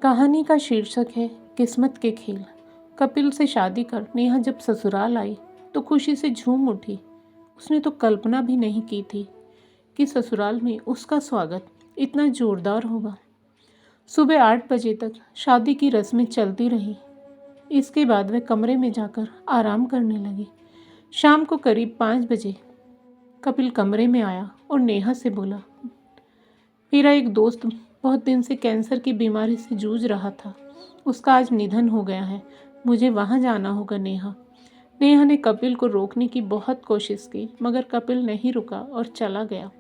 कहानी का शीर्षक है किस्मत के खेल। कपिल से शादी कर नेहा जब ससुराल आई तो खुशी से झूम उठी। उसने तो कल्पना भी नहीं की थी कि ससुराल में उसका स्वागत इतना जोरदार होगा। सुबह 8 बजे तक शादी की रस्में चलती रही। इसके बाद वह कमरे में जाकर आराम करने लगी। शाम को करीब 5 बजे कपिल कमरे में आया और नेहा से बोला, मेरा एक दोस्त बहुत दिन से कैंसर की बीमारी से जूझ रहा था। उसका आज निधन हो गया है। मुझे वहाँ जाना होगा नेहा। नेहा ने कपिल को रोकने की बहुत कोशिश की, मगर कपिल नहीं रुका और चला गया।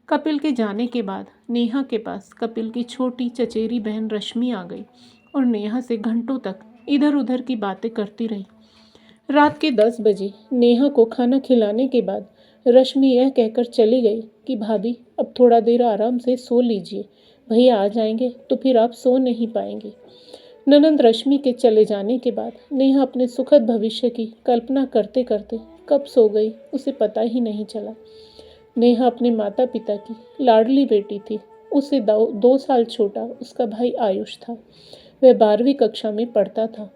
कपिल के जाने के बाद नेहा के पास कपिल की छोटी चचेरी बहन रश्मि आ गई और नेहा से घंटों तक इधर उधर की बातें करती रही। रात के 10 बजे नेहा को खाना खिलाने के बाद रश्मि यह कहकर चली गई कि भाभी अब थोड़ा देर आराम से सो लीजिए, भैया आ जाएंगे तो फिर आप सो नहीं पाएंगे। ननंद रश्मि के चले जाने के बाद नेहा अपने सुखद भविष्य की कल्पना करते करते कब सो गई उसे पता ही नहीं चला। नेहा अपने माता पिता की लाडली बेटी थी। उससे 2 साल छोटा उसका भाई आयुष था। वह 12वीं कक्षा में पढ़ता था।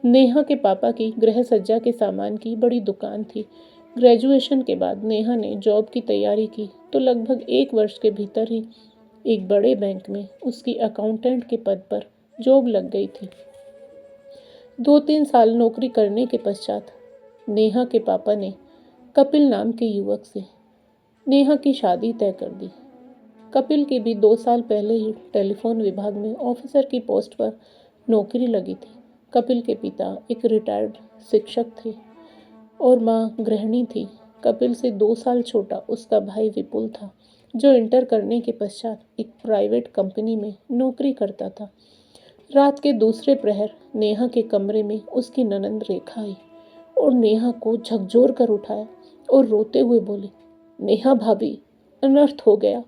नेहा के पापा की गृह सज्जा के सामान की बड़ी दुकान थी। ग्रेजुएशन के बाद नेहा ने जॉब की तैयारी की तो लगभग 1 वर्ष के भीतर ही एक बड़े बैंक में उसकी अकाउंटेंट के पद पर जॉब लग गई थी। 2-3 साल नौकरी करने के पश्चात नेहा के पापा ने कपिल नाम के युवक से नेहा की शादी तय कर दी। कपिल की भी 2 साल पहले ही टेलीफोन विभाग में ऑफिसर की पोस्ट पर नौकरी लगी थी। कपिल के पिता एक रिटायर्ड शिक्षक थे और माँ गृहिणी थी। कपिल से 2 साल छोटा उसका भाई विपुल था, जो इंटर करने के पश्चात एक प्राइवेट कंपनी में नौकरी करता था। रात के दूसरे प्रहर नेहा के कमरे में उसकी ननंद रेखा आई और नेहा को झकझोर कर उठाया और रोते हुए बोली, नेहा भाभी, अनर्थ हो गया।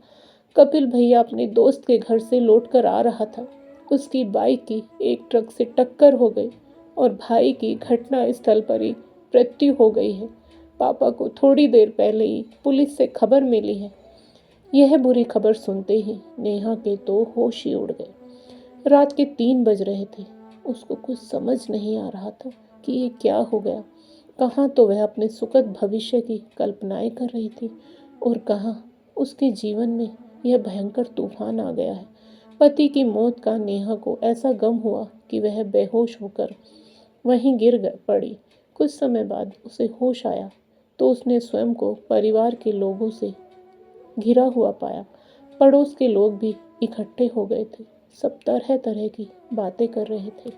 कपिल भैया अपने दोस्त के घर से लौटकर आ रहा था। उसकी बाइक की एक ट्रक से टक्कर हो गई और भाई की घटना स्थल पर ही मृत्यु हो गई है। पापा को थोड़ी देर पहले ही पुलिस से खबर मिली है। यह बुरी खबर सुनते ही नेहा के तो होश ही उड़ गए। रात के 3 बज रहे थे। उसको कुछ समझ नहीं आ रहा था कि ये क्या हो गया। कहाँ तो वह अपने सुखद भविष्य की कल्पनाएं कर रही थी और कहाँ उसके जीवन में यह भयंकर तूफान आ गया है। पति की मौत का नेहा को ऐसा गम हुआ कि वह बेहोश होकर वहीं पड़ी। कुछ समय बाद उसे होश आया तो उसने स्वयं को परिवार के लोगों से घिरा हुआ पाया। पड़ोस के लोग भी इकट्ठे हो गए थे। सब तरह तरह की बातें कर रहे थे।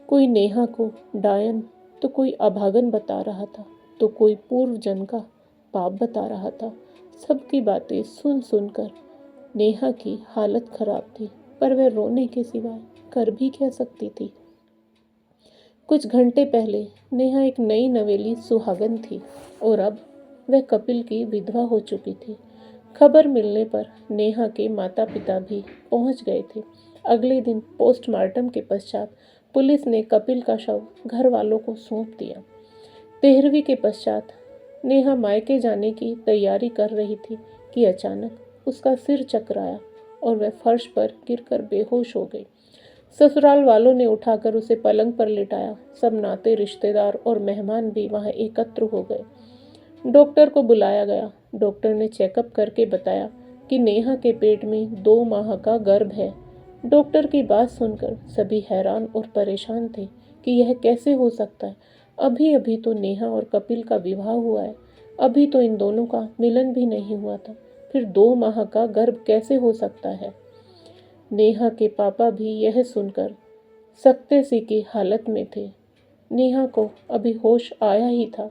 कोई नेहा को डायन तो कोई अभागन बता रहा था, तो कोई पूर्व जन्म का पाप बता रहा था। सबकी बातें सुन सुनकर नेहा की हालत खराब थी, पर वह रोने के सिवाय कर भी क्या सकती थी। कुछ घंटे पहले नेहा एक नई नवेली सुहागन थी और अब वह कपिल की विधवा हो चुकी थी। खबर मिलने पर नेहा के माता पिता भी पहुंच गए थे। अगले दिन पोस्टमार्टम के पश्चात पुलिस ने कपिल का शव घर वालों को सौंप दिया। 13वीं के पश्चात नेहा मायके जाने की तैयारी कर रही थी कि अचानक उसका सिर चकराया और वह फर्श पर गिरकर बेहोश हो गई। ससुराल वालों ने उठाकर उसे पलंग पर लिटाया। सब नाते रिश्तेदार और मेहमान भी वहां एकत्र हो गए। डॉक्टर को बुलाया गया। डॉक्टर ने चेकअप करके बताया कि नेहा के पेट में 2 माह का गर्भ है। डॉक्टर की बात सुनकर सभी हैरान और परेशान थे कि यह कैसे हो सकता है। अभी अभी तो नेहा और कपिल का विवाह हुआ है। अभी तो इन दोनों का मिलन भी नहीं हुआ था, फिर 2 माह का गर्भ कैसे हो सकता है। नेहा के पापा भी यह सुनकर सकते सी की हालत में थे। नेहा को अभी होश आया ही था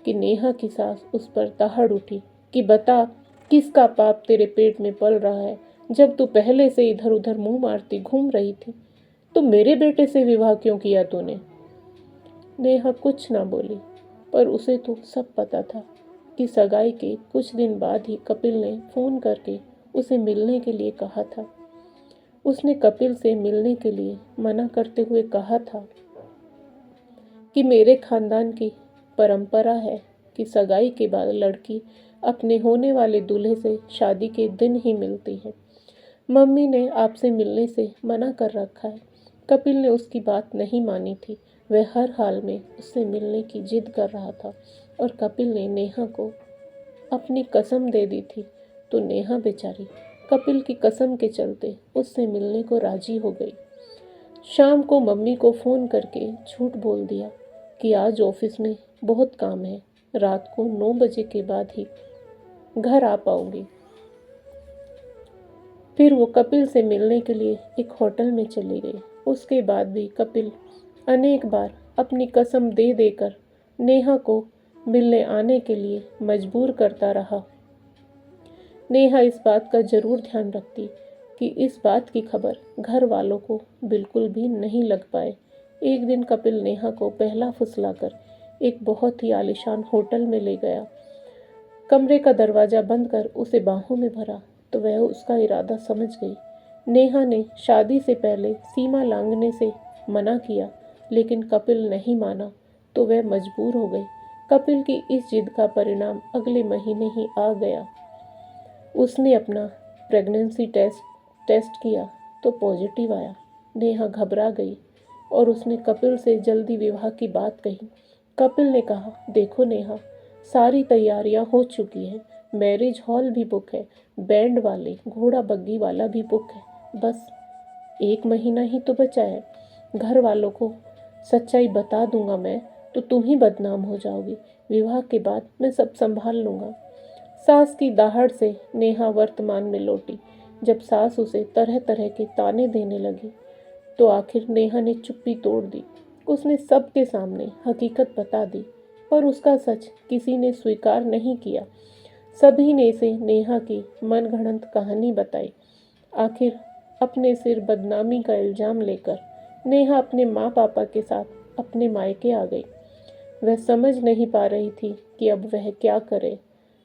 कि नेहा की सास उस पर दहाड़ उठी कि बता, किसका पाप तेरे पेट में पल रहा है। जब तू पहले से इधर उधर मुंह मारती घूम रही थी तो मेरे बेटे से विवाह क्यों किया तूने। नेहा कुछ ना बोली, पर उसे तो सब पता था कि सगाई के कुछ दिन बाद ही कपिल ने फोन करके उसे मिलने के लिए कहा था। उसने कपिल से मिलने के लिए मना करते हुए कहा था कि मेरे खानदान की परंपरा है कि सगाई के बाद लड़की अपने होने वाले दूल्हे से शादी के दिन ही मिलती है। मम्मी ने आपसे मिलने से मना कर रखा है। कपिल ने उसकी बात नहीं मानी थी। वह हर हाल में उससे मिलने की जिद कर रहा था और कपिल ने नेहा को अपनी कसम दे दी थी, तो नेहा बेचारी कपिल की कसम के चलते उससे मिलने को राजी हो गई। शाम को मम्मी को फ़ोन करके झूठ बोल दिया कि आज ऑफिस में बहुत काम है, रात को 9 बजे के बाद ही घर आ पाऊंगी। फिर वो कपिल से मिलने के लिए एक होटल में चली गई। उसके बाद भी कपिल अनेक बार अपनी कसम दे देकर नेहा को मिलने आने के लिए मजबूर करता रहा। नेहा इस बात का ज़रूर ध्यान रखती कि इस बात की खबर घर वालों को बिल्कुल भी नहीं लग पाए। एक दिन कपिल नेहा को पहला फुसलाकर एक बहुत ही आलीशान होटल में ले गया। कमरे का दरवाज़ा बंद कर उसे बाहों में भरा तो वह उसका इरादा समझ गई। नेहा ने शादी से पहले सीमा लांघने से मना किया, लेकिन कपिल नहीं माना तो वह मजबूर हो गई। कपिल की इस जिद का परिणाम अगले महीने ही आ गया। उसने अपना प्रेगनेंसी टेस्ट किया तो पॉजिटिव आया। नेहा घबरा गई और उसने कपिल से जल्दी विवाह की बात कही। कपिल ने कहा, देखो नेहा, सारी तैयारियां हो चुकी हैं, मैरिज हॉल भी बुक है, बैंड वाले घोड़ा बग्गी वाला भी बुक है, बस 1 महीना ही तो बचा है। घर वालों को सच्चाई बता दूंगा मैं तो तुम ही बदनाम हो जाओगी। विवाह के बाद मैं सब संभाल लूंगा। सास की दाहड़ से नेहा वर्तमान में लौटी। जब सास उसे तरह तरह के ताने देने लगी तो आखिर नेहा ने चुप्पी तोड़ दी। उसने सबके सामने हकीकत बता दी, पर उसका सच किसी ने स्वीकार नहीं किया। सभी ने इसे नेहा की मनगढ़ंत कहानी बताई। आखिर अपने सिर बदनामी का इल्जाम लेकर नेहा अपने माँ पापा के साथ अपने मायके आ गई। वह समझ नहीं पा रही थी कि अब वह क्या करे।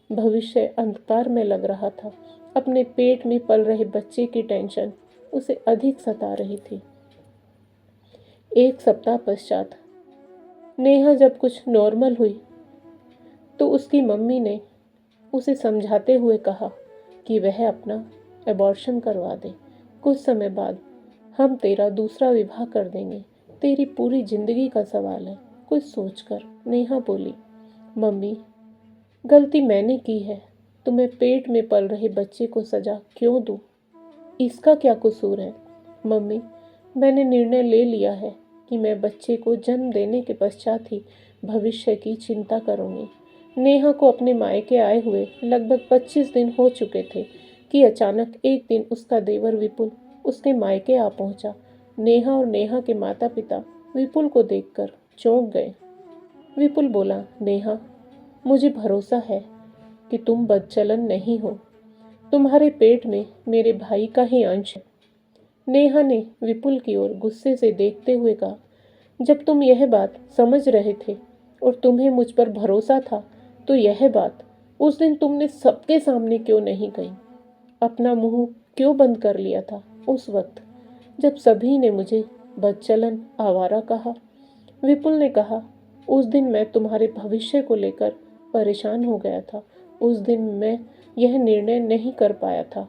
भविष्य अंधकार में लग रहा था। अपने पेट में पल रहे बच्चे की टेंशन उसे अधिक सता रही थी। 1 सप्ताह पश्चात नेहा जब कुछ नॉर्मल हुई तो उसकी मम्मी ने उसे समझाते हुए कहा कि वह अपना एबॉर्शन करवा दे। कुछ समय बाद हम तेरा दूसरा विवाह कर देंगे। तेरी पूरी जिंदगी का सवाल है, कुछ सोचकर नेहा बोली। मम्मी, गलती मैंने की है तो मैं पेट में पल रहे बच्चे को सजा क्यों दूँ? इसका क्या कसूर है? मम्मी, मैंने निर्णय ले लिया है कि मैं बच्चे को जन्म देने के पश्चात ही भविष्य की चिंता करूंगी। नेहा को अपने मायके आए हुए लगभग 25 दिन हो चुके थे कि अचानक एक दिन उसका देवर विपुल उसके मायके आ पहुंचा। नेहा और नेहा के माता पिता विपुल को देखकर चौंक गए। विपुल बोला, नेहा, मुझे भरोसा है कि तुम बदचलन नहीं हो। तुम्हारे पेट में मेरे भाई का ही अंश है। नेहा ने विपुल की ओर गुस्से से देखते हुए कहा, जब तुम यह बात समझ रहे थे और तुम्हें मुझ पर भरोसा था तो यह बात उस दिन तुमने सबके सामने क्यों नहीं कही? अपना मुंह क्यों बंद कर लिया था उस वक्त जब सभी ने मुझे बदचलन आवारा कहा? विपुल ने कहा, उस दिन मैं तुम्हारे भविष्य को लेकर परेशान हो गया था। उस दिन मैं यह निर्णय नहीं कर पाया था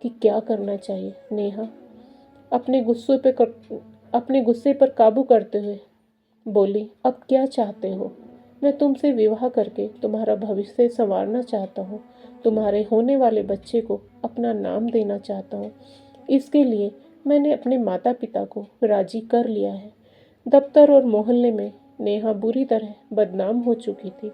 कि क्या करना चाहिए। नेहा अपने गुस्से पर काबू करते हुए बोली, अब क्या चाहते हो? मैं तुमसे विवाह करके तुम्हारा भविष्य संवारना चाहता हूँ। तुम्हारे होने वाले बच्चे को अपना नाम देना चाहता हूँ। इसके लिए मैंने अपने माता पिता को राजी कर लिया है। दफ्तर और मोहल्ले में नेहा बुरी तरह बदनाम हो चुकी थी।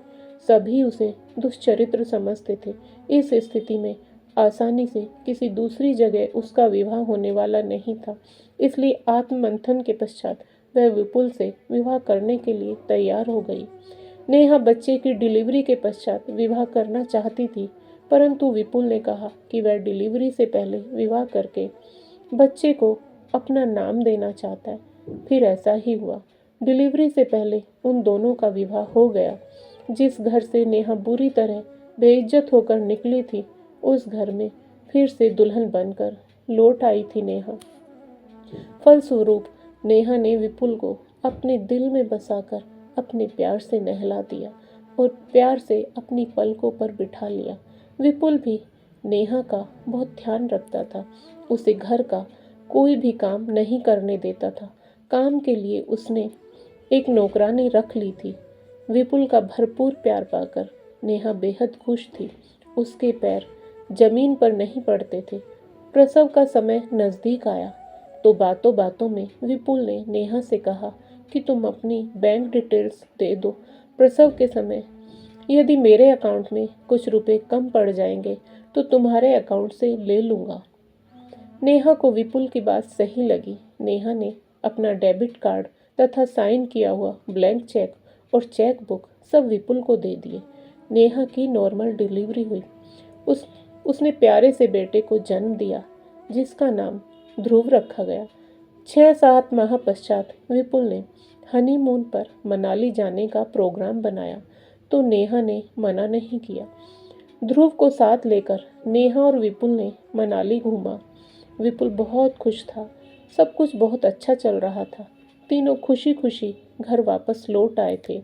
सभी उसे दुष्चरित्र समझते थे। इस स्थिति में आसानी से किसी दूसरी जगह उसका विवाह होने वाला नहीं था। इसलिए आत्ममंथन के पश्चात वह विपुल से विवाह करने के लिए तैयार हो गई। नेहा बच्चे की डिलीवरी के पश्चात विवाह करना चाहती थी, परंतु विपुल ने कहा कि वह डिलीवरी से पहले विवाह करके बच्चे को अपना नाम देना चाहता है। फिर ऐसा ही हुआ। डिलीवरी से पहले उन दोनों का विवाह हो गया। जिस घर से नेहा बुरी तरह बेइज्जत होकर निकली थी, उस घर में फिर से दुल्हन बनकर लौट आई थी नेहा। फलस्वरूप नेहा ने विपुल को अपने दिल में बसाकर अपने प्यार से नहला दिया और प्यार से अपनी पलकों पर बिठा लिया। विपुल भी नेहा का बहुत ध्यान रखता था। उसे घर का कोई भी काम नहीं करने देता था। काम के लिए उसने एक नौकरानी रख ली थी। विपुल का भरपूर प्यार पाकर नेहा बेहद खुश थी। उसके पैर जमीन पर नहीं पड़ते थे। प्रसव का समय नज़दीक आया तो बातों बातों में विपुल ने नेहा से कहा कि तुम अपनी बैंक डिटेल्स दे दो। प्रसव के समय यदि मेरे अकाउंट में कुछ रुपए कम पड़ जाएंगे तो तुम्हारे अकाउंट से ले लूँगा। नेहा को विपुल की बात सही लगी। नेहा ने अपना डेबिट कार्ड तथा साइन किया हुआ ब्लैंक चेक और चेक बुक सब विपुल को दे दिए। नेहा की नॉर्मल डिलीवरी हुई। उसने प्यारे से बेटे को जन्म दिया जिसका नाम ध्रुव रखा गया। 6-7 माह पश्चात विपुल ने हनीमून पर मनाली जाने का प्रोग्राम बनाया तो नेहा ने मना नहीं किया। ध्रुव को साथ लेकर नेहा और विपुल ने मनाली घूमा। विपुल बहुत खुश था। सब कुछ बहुत अच्छा चल रहा था। तीनों खुशी खुशी घर वापस लौट आए थे।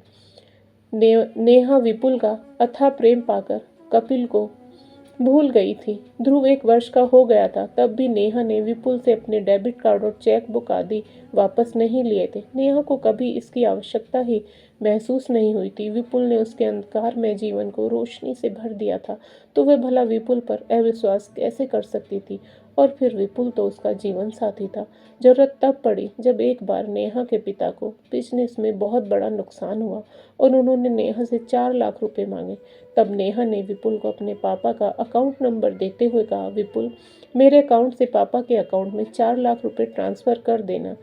नेहा विपुल का अथाह प्रेम पाकर कपिल को भूल गई थी। ध्रुव 1 वर्ष का हो गया था तब भी नेहा ने विपुल से अपने डेबिट कार्ड और चेक बुक आदि वापस नहीं लिए थे। नेहा को कभी इसकी आवश्यकता ही महसूस नहीं हुई थी। विपुल ने उसके अंधकार में जीवन को रोशनी से भर दिया था तो वह भला विपुल पर अविश्वास कैसे कर सकती थी। और फिर विपुल तो उसका जीवन साथी था। जरूरत तब पड़ी जब एक बार नेहा के पिता को बिजनेस में बहुत बड़ा नुकसान हुआ और उन्होंने नेहा से 4 लाख रुपए मांगे। तब नेहा ने विपुल को अपने पापा का अकाउंट नंबर देते हुए कहा, विपुल, मेरे अकाउंट से पापा के अकाउंट में 4 लाख रुपए ट्रांसफ़र कर देना।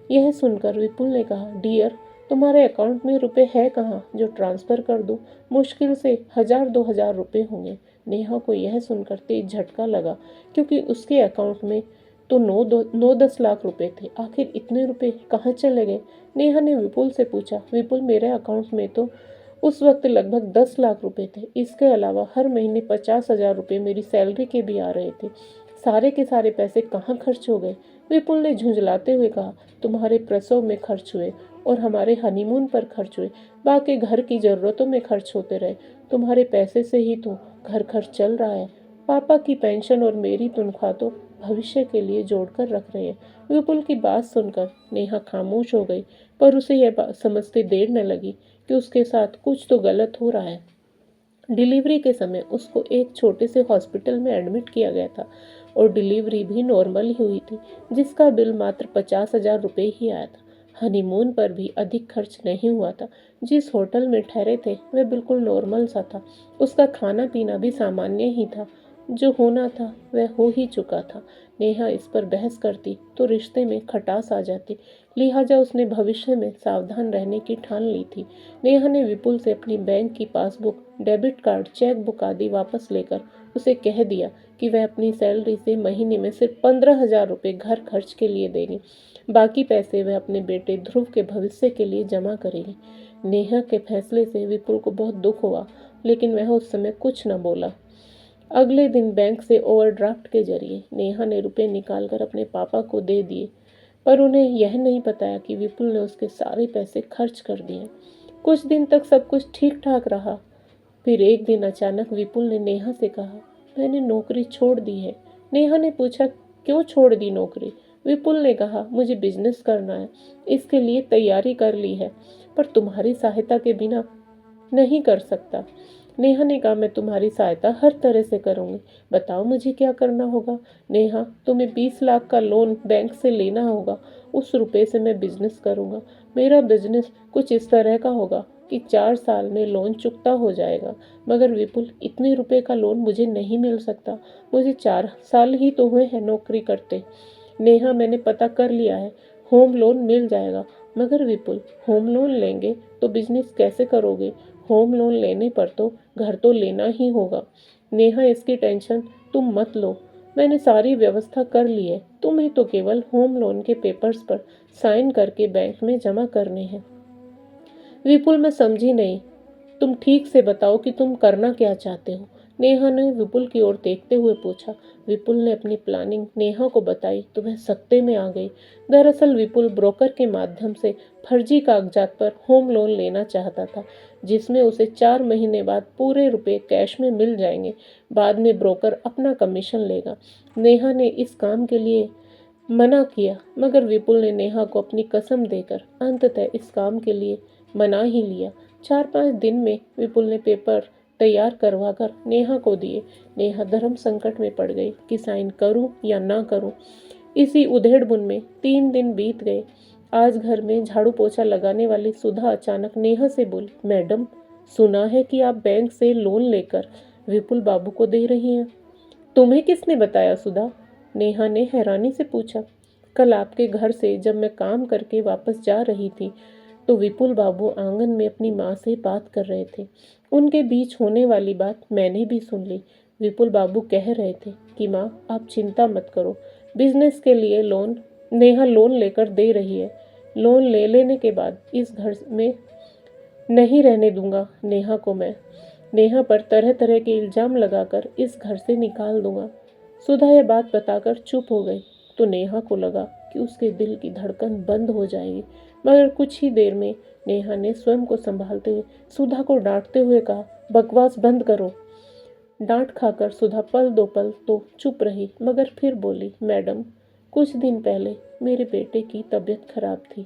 यह सुनकर विपुल ने कहा, डियर, तुम्हारे अकाउंट में रुपए है कहाँ जो ट्रांसफ़र कर दूँ? मुश्किल से 1000-2000 रुपये होंगे। नेहा को यह सुनकर तेज झटका लगा क्योंकि उसके अकाउंट में तो 9-10 लाख रुपए थे। आखिर इतने रुपए कहाँ चले गए? नेहा ने विपुल से पूछा, विपुल, मेरे अकाउंट में तो उस वक्त लगभग 10 लाख रुपए थे। इसके अलावा हर महीने 50,000 रुपये मेरी सैलरी के भी आ रहे थे। सारे के सारे पैसे कहाँ खर्च हो गए? विपुल ने झुंझलाते हुए कहा, तुम्हारे प्रसव में खर्च हुए और हमारे हनीमून पर खर्च हुए। बाकी घर की ज़रूरतों में खर्च होते रहे। तुम्हारे पैसे से ही तो घर खर्च चल रहा है। पापा की पेंशन और मेरी तनख्वाह तो भविष्य के लिए जोड़कर रख रहे हैं। विपुल की बात सुनकर नेहा खामोश हो गई पर उसे यह बात समझते देर न लगी कि उसके साथ कुछ तो गलत हो रहा है। डिलीवरी के समय उसको एक छोटे से हॉस्पिटल में एडमिट किया गया था और डिलीवरी भी नॉर्मल ही हुई थी जिसका बिल मात्र 50,000 रुपये ही आया था। हनीमून पर भी अधिक खर्च नहीं हुआ था। जिस होटल में ठहरे थे वह बिल्कुल नॉर्मल सा था। उसका खाना पीना भी सामान्य ही था। जो होना था वह हो ही चुका था। नेहा इस पर बहस करती तो रिश्ते में खटास आ जाती, लिहाजा उसने भविष्य में सावधान रहने की ठान ली थी। नेहा ने विपुल से अपनी बैंक की passbook, debit card, cheque book आदि वापस लेकर उसे कह दिया कि वह अपनी सैलरी से महीने में सिर्फ 15,000 रुपये घर खर्च के लिए देगी। बाकी पैसे वह अपने बेटे ध्रुव के भविष्य के लिए जमा करेगी। नेहा के फैसले से विपुल को बहुत दुख हुआ लेकिन वह उस समय कुछ न बोला। अगले दिन बैंक से ओवरड्राफ्ट के जरिए नेहा ने रुपए निकालकर अपने पापा को दे दिए पर उन्हें यह नहीं बताया कि विपुल ने उसके सारे पैसे खर्च कर दिए। कुछ दिन तक सब कुछ ठीक ठाक रहा। फिर एक दिन अचानक विपुल ने नेहा से कहा, मैंने नौकरी छोड़ दी है। नेहा ने पूछा, क्यों छोड़ दी नौकरी? विपुल ने कहा, मुझे बिजनेस करना है, इसके लिए तैयारी कर ली है पर तुम्हारी सहायता के बिना नहीं कर सकता। नेहा ने कहा, मैं तुम्हारी सहायता हर तरह से करूंगी। बताओ मुझे क्या करना होगा? नेहा, तुम्हें 20 लाख का लोन बैंक से लेना होगा। उस रुपए से मैं बिजनेस करूंगा। मेरा बिजनेस कुछ इस तरह का होगा कि 4 साल में लोन चुकता हो जाएगा। मगर विपुल, इतने रुपए का लोन मुझे नहीं मिल सकता। मुझे 4 साल ही तो हुए हैं नौकरी करते। नेहा, मैंने पता कर लिया है, होम लोन मिल जाएगा। मगर विपुल, होम लोन लेंगे तो बिजनेस कैसे करोगे? होम लोन लेने पर तो घर तो लेना ही होगा। नेहा, इसकी टेंशन तुम मत लो, मैंने सारी व्यवस्था कर ली है। तुम्हें तो केवल होम लोन के पेपर्स पर साइन करके बैंक में जमा करने हैं। विपुल, मैं समझी नहीं, तुम ठीक से बताओ कि तुम करना क्या चाहते हो? नेहा ने विपुल की ओर देखते हुए पूछा। विपुल ने अपनी प्लानिंग नेहा को बताई तो वह सकते में आ गई। दरअसल विपुल ब्रोकर के माध्यम से फर्जी कागजात पर होम लोन लेना चाहता था, जिसमें उसे 4 महीने बाद पूरे रुपए कैश में मिल जाएंगे। बाद में ब्रोकर अपना कमीशन लेगा। नेहा ने इस काम के लिए मना किया, मगर विपुल ने नेहा को अपनी कसम देकर अंततः इस काम के लिए मना ही लिया। 4-5 दिन में विपुल ने पेपर तैयार करवाकर नेहा को दिए। नेहा धर्म संकट में पड़ गई कि साइन करूं या ना करूं। इसी उधेड़बुन में 3 दिन बीत गए। आज घर में झाड़ू पोछा लगाने वाली सुधा अचानक नेहा से बोली, मैडम, सुना है कि आप बैंक से लोन लेकर विपुल बाबू को दे रही हैं। तुम्हें किसने बताया सुधा? नेहा ने हैरानी से पूछा। कल आपके घर से जब मैं काम करके वापस जा रही थी तो विपुल बाबू आंगन में अपनी माँ से बात कर रहे थे। उनके बीच होने वाली बात मैंने भी सुन ली। विपुल बाबू कह रहे थे कि माँ, आप चिंता मत करो, बिजनेस के लिए लोन नेहा लोन लेकर दे रही है। लोन ले लेने के बाद इस घर में नहीं रहने दूंगा नेहा को मैं। नेहा पर तरह तरह के इल्जाम लगाकर इस घर से निकाल दूंगा। सुधा यह बात बताकर चुप हो गई तो नेहा को लगा कि उसके दिल की धड़कन बंद हो जाएगी, मगर कुछ ही देर में नेहा ने स्वयं को संभालते हुए सुधा को डांटते हुए कहा, बकवास बंद करो। डांट खाकर सुधा पल दो पल तो चुप रही, मगर फिर बोली, मैडम, कुछ दिन पहले मेरे बेटे की तबीयत खराब थी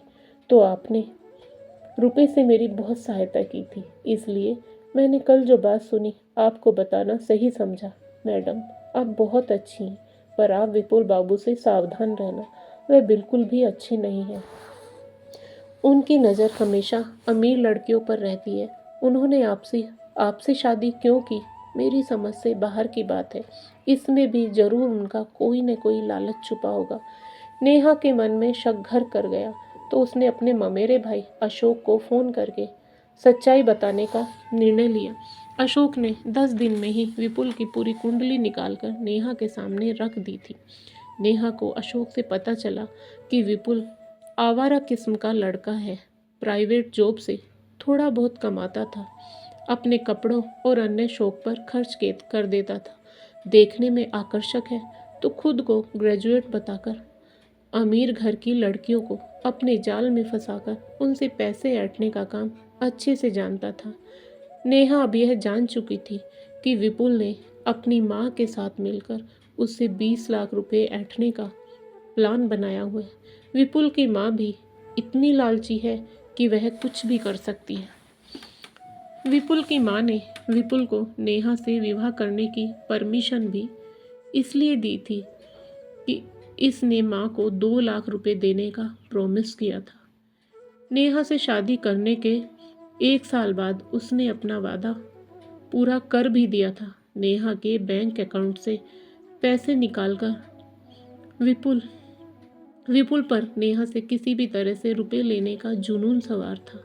तो आपने रुपए से मेरी बहुत सहायता की थी, इसलिए मैंने कल जो बात सुनी आपको बताना सही समझा। मैडम, आप बहुत अच्छी हैं, पर आप विपुल बाबू से सावधान रहना, वह बिल्कुल भी अच्छे नहीं हैं। उनकी नज़र हमेशा अमीर लड़कियों पर रहती है। उन्होंने आपसे शादी क्यों की, मेरी समझ से बाहर की बात है। इसमें भी जरूर उनका कोई न कोई लालच छुपा होगा। नेहा के मन में शक घर कर गया तो उसने अपने ममेरे भाई अशोक को फ़ोन करके सच्चाई बताने का निर्णय लिया। अशोक ने 10 दिन में ही विपुल की पूरी कुंडली निकालकर नेहा के सामने रख दी थी। नेहा को अशोक से पता चला कि विपुल आवारा किस्म का लड़का है। प्राइवेट जॉब से थोड़ा बहुत कमाता था, अपने कपड़ों और अन्य शौक पर खर्च कर देता था। देखने में आकर्षक है तो खुद को ग्रेजुएट बताकर अमीर घर की लड़कियों को अपने जाल में फंसाकर उनसे पैसे ऐंठने का काम अच्छे से जानता था। नेहा अब यह जान चुकी थी कि विपुल ने अपनी माँ के साथ मिलकर उससे 20 लाख रुपए ऐंठने का प्लान बनाया हुआ है। विपुल की माँ भी इतनी लालची है कि वह कुछ भी कर सकती है। विपुल की माँ ने विपुल को नेहा से विवाह करने की परमिशन भी इसलिए दी थी कि इसने माँ को 2 लाख रुपए देने का प्रॉमिस किया था। नेहा से शादी करने के 1 साल बाद उसने अपना वादा पूरा कर भी दिया था। नेहा के बैंक अकाउंट से पैसे निकालकर विपुल पर नेहा से किसी भी तरह से रुपए लेने का जुनून सवार था।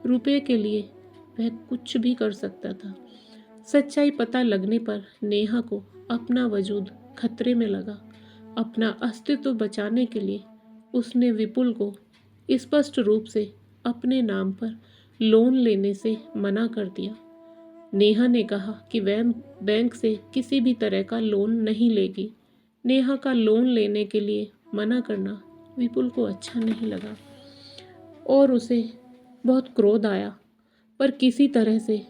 रुपए के लिए वह कुछ भी कर सकता था। सच्चाई पता लगने पर नेहा को अपना वजूद खतरे में लगा। अपना अस्तित्व बचाने के लिए उसने विपुल को स्पष्ट रूप से अपने नाम पर लोन लेने से मना कर दिया। नेहा ने कहा कि वह बैंक से किसी भी तरह का लोन नहीं लेगी। नेहा का लोन लेने के लिए मना करना विपुल को अच्छा नहीं लगा और उसे बहुत क्रोध आया, पर किसी तरह से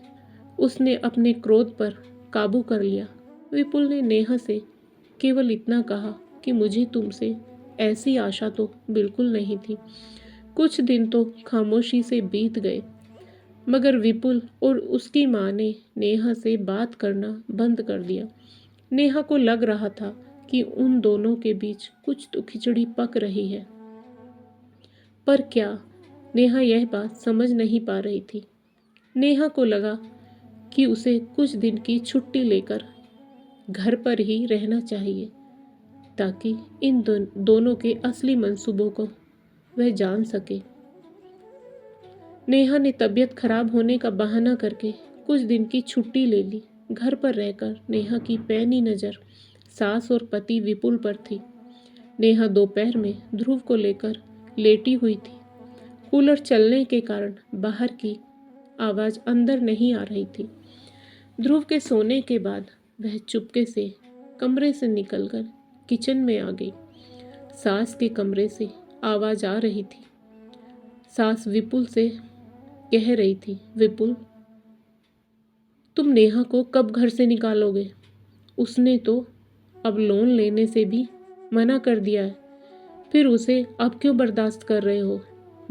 उसने अपने क्रोध पर काबू कर लिया। विपुल ने नेहा से केवल इतना कहा कि मुझे तुमसे ऐसी आशा तो बिल्कुल नहीं थी। कुछ दिन तो खामोशी से बीत गए, मगर विपुल और उसकी माँ ने नेहा से बात करना बंद कर दिया। नेहा को लग रहा था कि उन दोनों के बीच कुछ तो खिचड़ी पक रही है, पर क्या, नेहा यह बात समझ नहीं पा रही थी। नेहा को लगा कि उसे कुछ दिन की छुट्टी लेकर घर पर ही रहना चाहिए ताकि इन दोनों के असली मंसूबों को वह जान सके। नेहा ने तबीयत खराब होने का बहाना करके कुछ दिन की छुट्टी ले ली। घर पर रहकर नेहा की पैनी नज़र सास और पति विपुल पर थी। नेहा दोपहर में ध्रुव को लेकर लेटी हुई थी। कूलर चलने के कारण बाहर की आवाज़ अंदर नहीं आ रही थी। ध्रुव के सोने के बाद वह चुपके से कमरे से निकलकर किचन में आ गई। सास के कमरे से आवाज़ आ रही थी। सास विपुल से कह रही थी, विपुल, तुम नेहा को कब घर से निकालोगे? उसने तो अब लोन लेने से भी मना कर दिया है, फिर उसे अब क्यों बर्दाश्त कर रहे हो?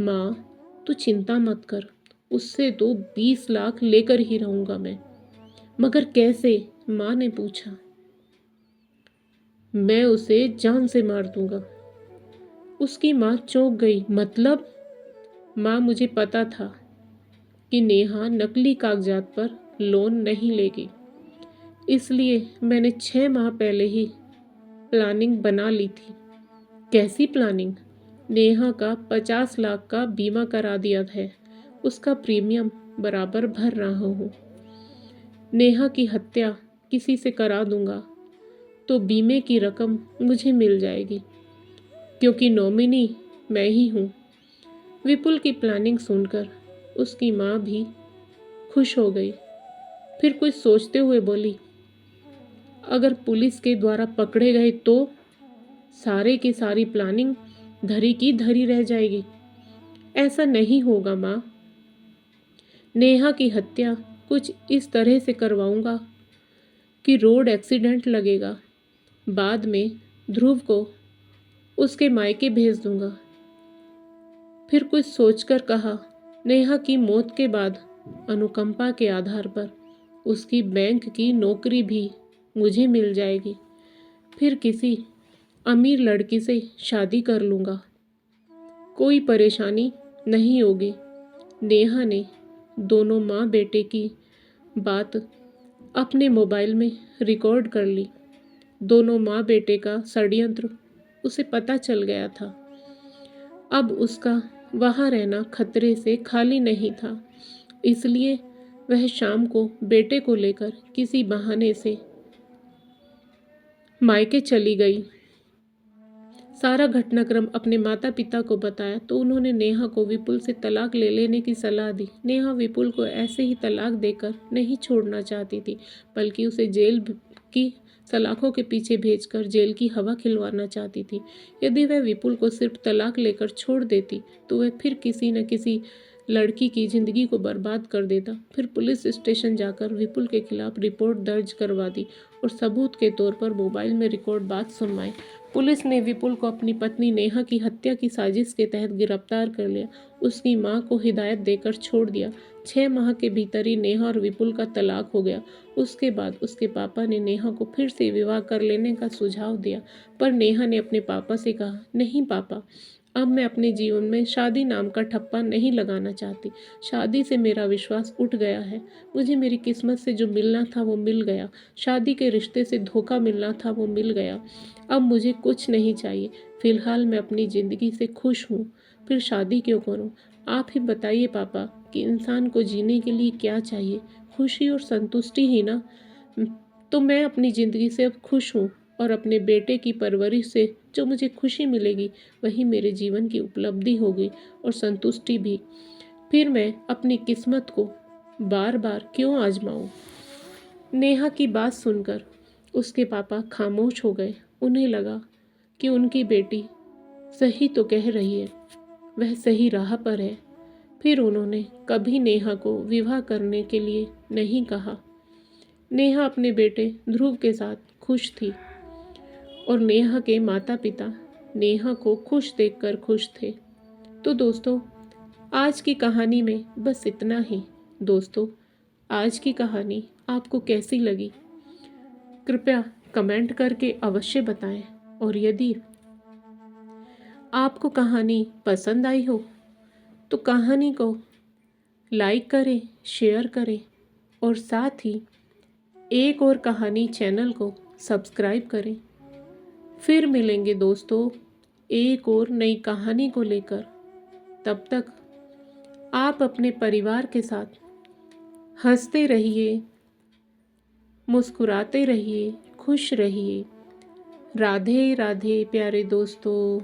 माँ, तू चिंता मत कर, उससे तो 20 लाख लेकर ही रहूँगा मैं। मगर कैसे? माँ ने पूछा। मैं उसे जान से मार दूंगा। उसकी माँ चौंक गई। मतलब? माँ, मुझे पता था कि नेहा नकली कागजात पर लोन नहीं लेगी, इसलिए मैंने 6 माह पहले ही प्लानिंग बना ली थी। कैसी प्लानिंग? नेहा का 50 लाख का बीमा करा दिया है, उसका प्रीमियम बराबर भर रहा हूँ। नेहा की हत्या किसी से करा दूंगा तो बीमे की रकम मुझे मिल जाएगी, क्योंकि नॉमिनी मैं ही हूँ। विपुल की प्लानिंग सुनकर उसकी माँ भी खुश हो गई। फिर कुछ सोचते हुए बोली, अगर पुलिस के द्वारा पकड़े गए तो सारे की सारी प्लानिंग धरी की धरी रह जाएगी। ऐसा नहीं होगा माँ। नेहा की हत्या कुछ इस तरह से करवाऊंगा कि रोड एक्सीडेंट लगेगा, बाद में ध्रुव को उसके मायके भेज दूंगा। फिर कुछ सोचकर कहा, नेहा की मौत के बाद अनुकंपा के आधार पर उसकी बैंक की नौकरी भी मुझे मिल जाएगी। फिर किसी अमीर लड़की से शादी कर लूँगा, कोई परेशानी नहीं होगी। नेहा ने दोनों माँ बेटे की बात अपने मोबाइल में रिकॉर्ड कर ली। दोनों माँ बेटे का षड्यंत्र उसे पता चल गया था। अब उसका वहाँ रहना खतरे से खाली नहीं था, इसलिए वह शाम को बेटे को लेकर किसी बहाने से मायके चली गई। सारा घटनाक्रम अपने माता पिता को बताया तो उन्होंने नेहा को विपुल से तलाक ले लेने की सलाह दी। नेहा विपुल को ऐसे ही तलाक देकर नहीं छोड़ना चाहती थी, बल्कि उसे जेल की सलाखों के पीछे भेजकर जेल की हवा खिलवाना चाहती थी। यदि वह विपुल को सिर्फ तलाक लेकर छोड़ देती तो वह फिर किसी न किसी लड़की की जिंदगी को बर्बाद कर देता। फिर पुलिस स्टेशन जाकर विपुल के खिलाफ रिपोर्ट दर्ज करवा दी और सबूत के तौर पर मोबाइल में रिकॉर्ड बात सुनवाई। पुलिस ने विपुल को अपनी पत्नी नेहा की हत्या की साजिश के तहत गिरफ्तार कर लिया। उसकी मां को हिदायत देकर छोड़ दिया। 6 माह के भीतर ही नेहा और विपुल का तलाक हो गया। उसके बाद उसके पापा ने नेहा को फिर से विवाह कर लेने का सुझाव दिया, पर नेहा ने अपने पापा से कहा, नहीं पापा, अब मैं अपने जीवन में शादी नाम का ठप्पा नहीं लगाना चाहती। शादी से मेरा विश्वास उठ गया है। मुझे मेरी किस्मत से जो मिलना था वो मिल गया। शादी के रिश्ते से धोखा मिलना था वो मिल गया। अब मुझे कुछ नहीं चाहिए। फिलहाल मैं अपनी ज़िंदगी से खुश हूँ, फिर शादी क्यों करूँ? आप ही बताइए पापा कि इंसान को जीने के लिए क्या चाहिए? खुशी और संतुष्टि ही ना। तो मैं अपनी ज़िंदगी से अब खुश हूँ और अपने बेटे की परवरिश से जो मुझे खुशी मिलेगी वही मेरे जीवन की उपलब्धि होगी और संतुष्टि भी। फिर मैं अपनी किस्मत को बार बार क्यों आजमाऊं? नेहा की बात सुनकर उसके पापा खामोश हो गए। उन्हें लगा कि उनकी बेटी सही तो कह रही है, वह सही राह पर है। फिर उन्होंने कभी नेहा को विवाह करने के लिए नहीं कहा। नेहा अपने बेटे ध्रुव के साथ खुश थी और नेहा के माता पिता नेहा को खुश देखकर खुश थे। तो दोस्तों, आज की कहानी में बस इतना ही। दोस्तों, आज की कहानी आपको कैसी लगी कृपया कमेंट करके अवश्य बताएं, और यदि आपको कहानी पसंद आई हो तो कहानी को लाइक करें, शेयर करें और साथ ही एक और कहानी चैनल को सब्सक्राइब करें। फिर मिलेंगे दोस्तों एक और नई कहानी को लेकर। तब तक आप अपने परिवार के साथ हंसते रहिए, मुस्कुराते रहिए, खुश रहिए। राधे राधे प्यारे दोस्तों।